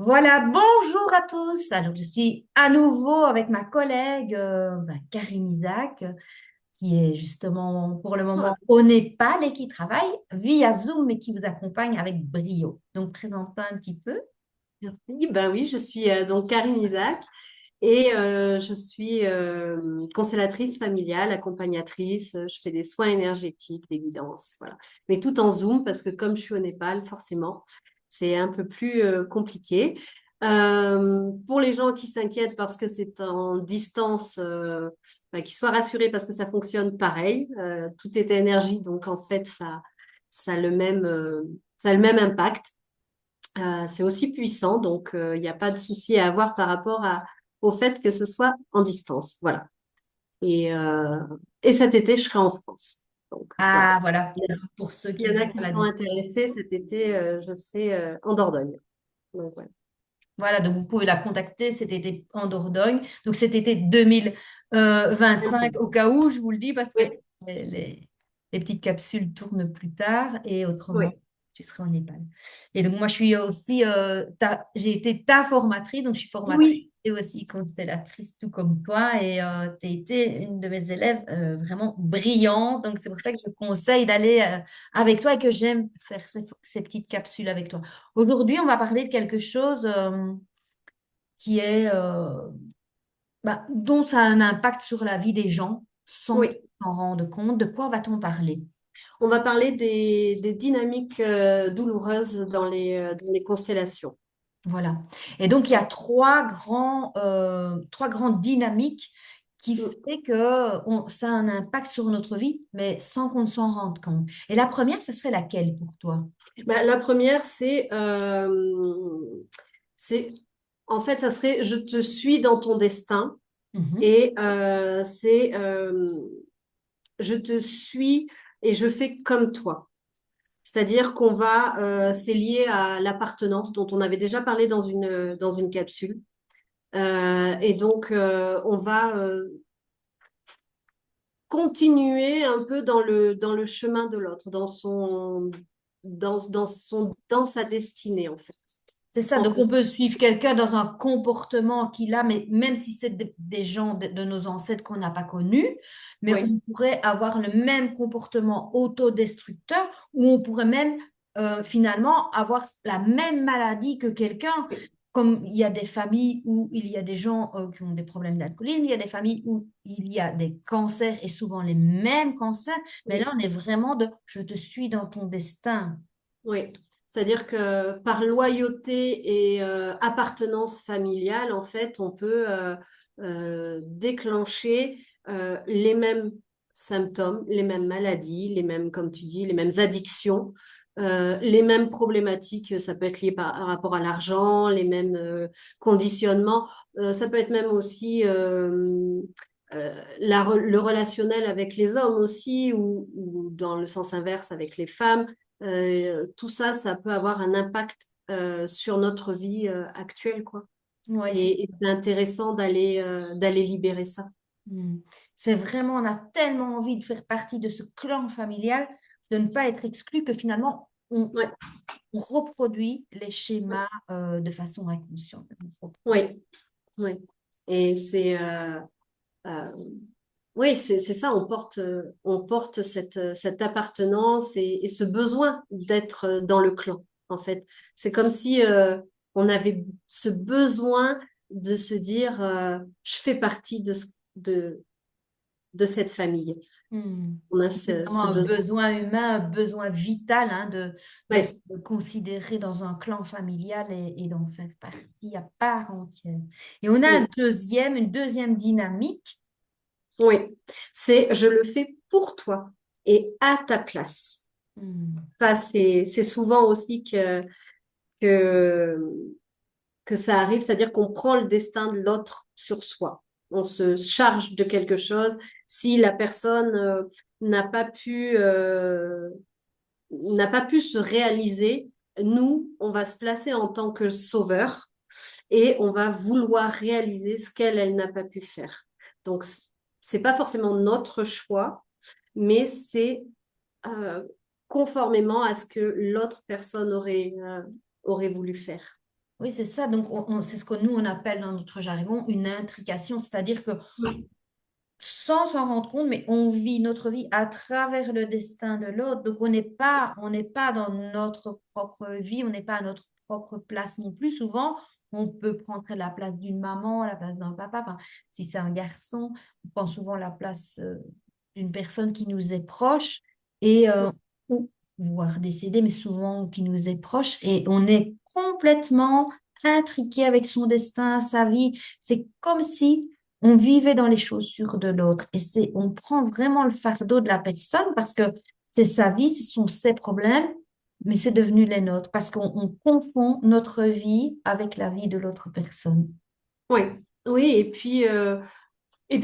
Voilà, bonjour à tous. Alors, je suis à nouveau avec ma collègue Karine Isaac, qui est justement pour le Ouais. moment au Népal et qui travaille via Zoom et qui vous accompagne avec brio. Donc, présente-toi un petit peu. Merci. Ben oui, je suis donc Karine Isaac et je suis constellatrice familiale, accompagnatrice. Je fais des soins énergétiques, des guidances, voilà. Mais tout en Zoom parce que comme je suis au Népal, forcément, c'est un peu plus compliqué. Pour les gens qui s'inquiètent parce que c'est en distance, qu'ils soient rassurés parce que ça fonctionne pareil. Tout est énergie, donc en fait, ça a ça a le même impact. C'est aussi puissant, donc il n'y a pas de souci à avoir par rapport au fait que ce soit en distance. Voilà. Et, euh, et cet été, je serai en France. Donc voilà. Ah, voilà, pour ceux S'il y qui en a veulent qui la sont distance. intéressés, cet été, je serai en Dordogne. Donc, voilà. Voilà, donc vous pouvez la contacter cet été en Dordogne. Donc cet été 2025, au cas où, je vous le dis, parce que Oui, les petites capsules tournent plus tard et autrement, oui, tu seras en Népal. Et donc moi, je suis aussi, j'ai été ta formatrice, donc je suis formatrice oui, et aussi constellatrice, tout comme toi. Et tu as été une de mes élèves vraiment brillante. Donc c'est pour ça que je conseille d'aller avec toi et que j'aime faire ces petites capsules avec toi. Aujourd'hui, on va parler de quelque chose qui est, dont ça a un impact sur la vie des gens sans qu'ils oui. s'en rendent compte. De quoi va-t-on parler? On va parler des dynamiques douloureuses dans les constellations. Voilà. Et donc, il y a trois grandes dynamiques qui Mm. fait que ça a un impact sur notre vie, mais sans qu'on s'en rende compte. Et la première, ce serait laquelle pour toi? Bah, la première, c'est, en fait, ça serait je te suis dans ton destin. Mhm. Et je te suis et je fais comme toi. C'est-à-dire c'est lié à l'appartenance dont on avait déjà parlé dans une capsule. Et donc, on va continuer un peu dans le chemin de l'autre, dans sa destinée, en fait. C'est ça, En donc fait. on peut suivre quelqu'un dans un comportement qu'il a, mais même si c'est des gens de nos ancêtres qu'on n'a pas connus, mais Oui, on pourrait avoir le même comportement autodestructeur ou on pourrait même finalement avoir la même maladie que quelqu'un. oui, Comme il y a des familles où il y a des gens qui ont des problèmes d'alcoolisme, il y a des familles où il y a des cancers et souvent les mêmes cancers, mais là oui. on est vraiment de je te suis dans ton destin. Oui, c'est-à-dire que par loyauté et appartenance familiale, en fait, on peut déclencher les mêmes symptômes, les mêmes maladies, les mêmes, comme tu dis, les mêmes addictions, les mêmes problématiques. Ça peut être lié par rapport à l'argent, les mêmes conditionnements. Ça peut être même aussi le relationnel avec les hommes aussi, ou dans le sens inverse avec les femmes. Tout ça, ça peut avoir un impact sur notre vie actuelle, quoi. Ouais, Et c'est intéressant d'aller libérer ça. Hmm. C'est vraiment, on a tellement envie de faire partie de ce clan familial, de ne pas être exclu, que finalement, Ouais, on reproduit les ouais, schémas de façon inconsciente. ouais, ouais. Et euh, oui, c'est ça. On porte cette appartenance et ce besoin d'être dans le clan. En fait, c'est comme si on avait ce besoin de se dire, je fais partie de cette famille. Hmm. On a C'est vraiment ce un besoin. besoin humain, un besoin vital hein, d'être Oui, considéré dans un clan familial et d'en faire partie à part entière. Et on a oui, une deuxième dynamique. oui. C'est je le fais pour toi et à ta place. Hmm. Ça, c'est souvent aussi que, que ça arrive, c'est-à-dire qu'on prend le destin de l'autre sur soi. On se charge de quelque chose. Si la personne n'a pas pu, euh, n'a pas pu se réaliser, nous, on va se placer en tant que sauveur et on va vouloir réaliser ce elle n'a pas pu faire. Donc, c'est pas forcément notre choix, mais c'est euh, conformément à ce que l'autre personne aurait voulu faire. Oui, c'est ça. Donc, c'est ce que nous, on appelle dans notre jargon une intrication, c'est-à-dire que Oui. sans s'en rendre compte, mais on vit notre vie à travers le destin de l'autre. Donc, on n'est pas dans notre propre vie, on n'est pas à notre propre place non plus. Souvent, on peut prendre la place d'une maman, la place d'un papa. Enfin, si c'est un garçon, on prend souvent la place d'une personne qui nous est proche et ou voire décédée, mais souvent qui nous est proche. Et on est complètement intriqué avec son destin, sa vie. C'est comme si on vivait dans les chaussures de l'autre et on prend vraiment le fardeau de la personne parce que c'est sa vie, ce sont ses problèmes, mais c'est devenu les nôtres parce qu'on confond notre vie avec la vie de l'autre personne. Oui, oui, et puis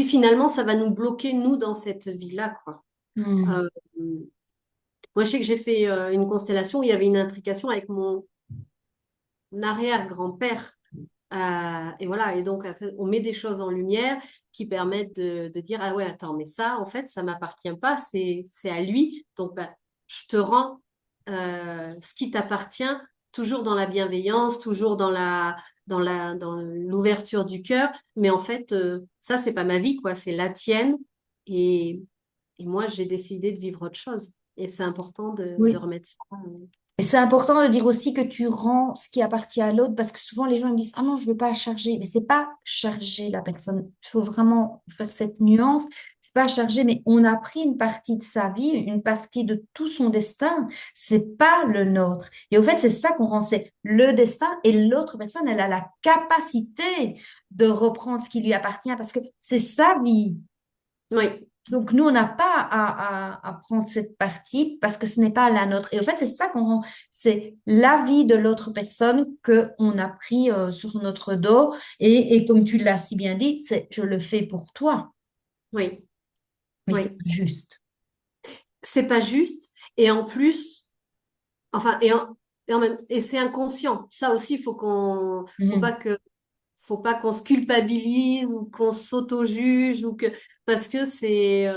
finalement, ça va nous bloquer, nous, dans cette vie-là, quoi. Hmm. Euh, Moi, je sais que j'ai fait une constellation où il y avait une intrication avec mon arrière-grand-père. Et voilà, et donc en fait, on met des choses en lumière qui permettent de dire, ah ouais, attends, mais ça, en fait, ça m'appartient pas, c'est à lui. Donc, bah, je te rends ce qui t'appartient, toujours dans la bienveillance, toujours dans l'ouverture du cœur. Mais en fait, ça, c'est pas ma vie, quoi, c'est la tienne. Et, et moi, j'ai décidé de vivre autre chose. Et c'est important de Oui. remettre ça. Et c'est important de dire aussi que tu rends ce qui appartient à l'autre parce que souvent les gens ils me disent, ah non, je veux pas charger. Mais c'est pas charger la personne. Il faut vraiment faire cette nuance. C'est pas charger, mais on a pris une partie de sa vie, une partie de tout son destin. C'est pas le nôtre. Et au fait, c'est ça qu'on rend, c'est le destin et l'autre personne, elle a la capacité de reprendre ce qui lui appartient parce que c'est sa vie. Oui, Donc, nous, on n'a pas à prendre cette partie parce que ce n'est pas la nôtre. Et en fait, c'est ça qu'on rend, c'est la vie de l'autre personne que on a pris sur notre dos. Et comme tu l'as si bien dit, c'est je le fais pour toi, oui, mais c'est oui. juste. C'est pas juste. Et en plus, enfin, et c'est inconscient. Ça aussi, Mhm. faut pas qu'on se culpabilise ou qu'on s'auto-juge parce que c'est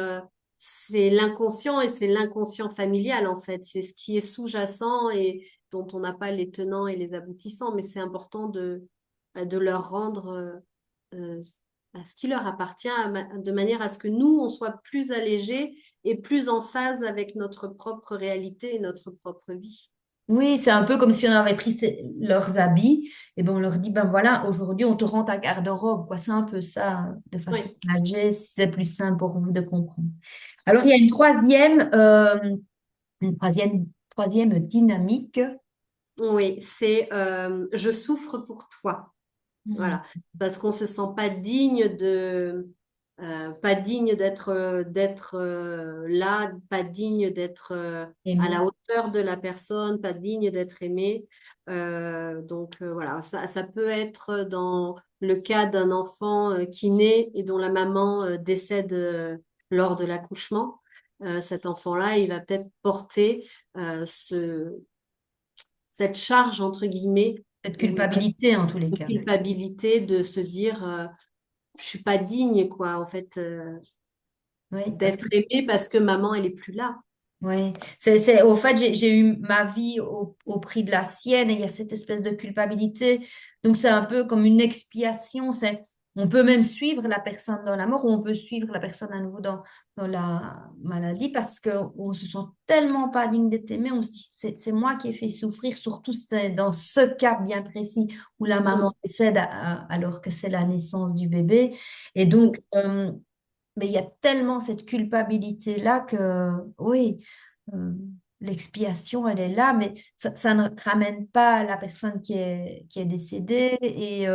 l'inconscient et c'est l'inconscient familial, en fait. C'est ce qui est sous-jacent et dont on n'a pas les tenants et les aboutissants, mais c'est important de leur rendre, euh, ce qui leur appartient de manière à ce que nous, on soit plus allégés et plus en phase avec notre propre réalité et notre propre vie. Oui, c'est un peu comme si on avait pris leurs habits et ben on leur dit, ben voilà, aujourd'hui, on te rend ta garde-robe, quoi. C'est un peu ça, de façon Oui, imagée, si c'est plus simple pour vous de comprendre. Alors, il y a une troisième dynamique. oui, c'est je souffre pour toi. Hmm. Voilà, parce qu'on se sent pas digne pas digne d'être là, pas digne d'être à Aimé. la hauteur de la personne, pas digne d'être aimé. Voilà, ça peut être dans le cas d'un enfant qui naît et dont la maman décède lors de l'accouchement. Cet enfant-là, il va peut-être porter cette charge entre guillemets Cette ou culpabilité en tous les de cas. culpabilité de se dire je suis pas digne quoi en fait Oui, parce que d'être aimée parce que maman elle est plus là. ouais. Au fait, j'ai eu ma vie au prix de la sienne et il y a cette espèce de culpabilité. Donc, c'est un peu comme une expiation. On peut même suivre la personne dans la mort ou on peut suivre la personne à nouveau dans la maladie parce qu'on se sent tellement pas digne d'être aimé. On se dit, c'est moi qui ai fait souffrir, surtout c'est dans ce cas bien précis où la maman Mm. décède alors que c'est la naissance du bébé. Et Oui, donc, mais il y a tellement cette culpabilité-là que, oui, euh, l'expiation, elle est là, mais ça ne ramène pas la personne qui est décédée. Et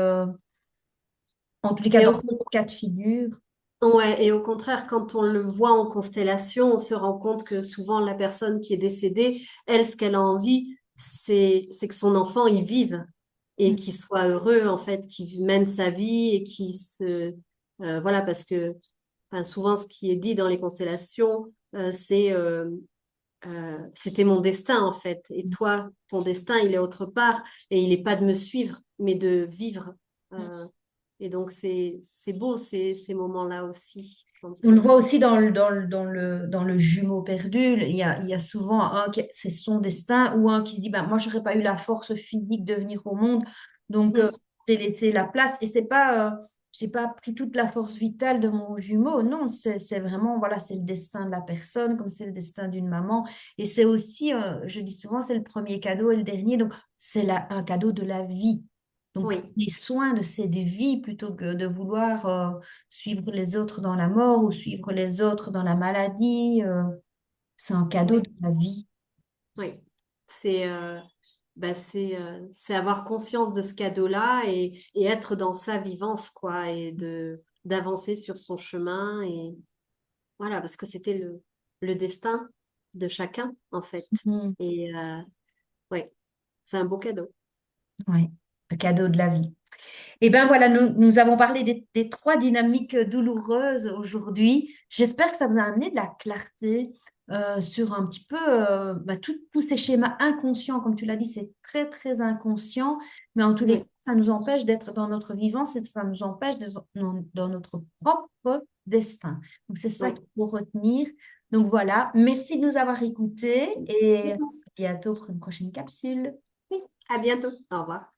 en tous les cas, Et dans au, le cas de figure, ouais, et au contraire, quand on le voit en constellation, on se rend compte que souvent la personne qui est décédée, elle, ce qu'elle a envie, c'est que son enfant y vive et qu'il soit heureux, en fait, qu'il mène sa vie et voilà, parce que enfin, souvent, ce qui est dit dans les constellations, c'était mon destin en fait. Et toi, ton destin, il est autre part et il n'est pas de me suivre, mais de vivre. Euh, et donc, c'est beau ces moments-là aussi. Je pense on que... le voit aussi dans le jumeau perdu. Il y a souvent c'est son destin ou un qui se dit, ben, moi, je n'aurais pas eu la force physique de venir au monde. Donc, Mm. j'ai laissé la place et c'est pas, j'ai pas pris toute la force vitale de mon jumeau. Non, c'est vraiment, voilà, c'est le destin de la personne, comme c'est le destin d'une maman. Et c'est aussi, je dis souvent, c'est le premier cadeau et le dernier. Donc, c'est un cadeau de la vie. Donc, Oui, les soins de cette vie plutôt que de vouloir suivre les autres dans la mort ou suivre les autres dans la maladie, c'est un cadeau oui, de la vie. oui. C'est c'est avoir conscience de ce cadeau-là et être dans sa vivance, quoi, et d'avancer sur son chemin. Et voilà, parce que c'était le destin de chacun, en fait. Mhm. Et oui, c'est un beau cadeau. Ouais, le cadeau de la vie. Et bien voilà, nous avons parlé des trois dynamiques douloureuses aujourd'hui. J'espère que ça vous a amené de la clarté sur un petit peu tous ces schémas inconscients. Comme tu l'as dit, c'est très, très inconscient. Mais en tous les cas, Oui, ça nous empêche d'être dans notre vivance et ça nous empêche d'être dans notre propre destin. Donc c'est ça oui. qu'il faut retenir. Donc voilà, merci de nous avoir écoutés et à bientôt pour une prochaine capsule. Oui. À bientôt. Au revoir.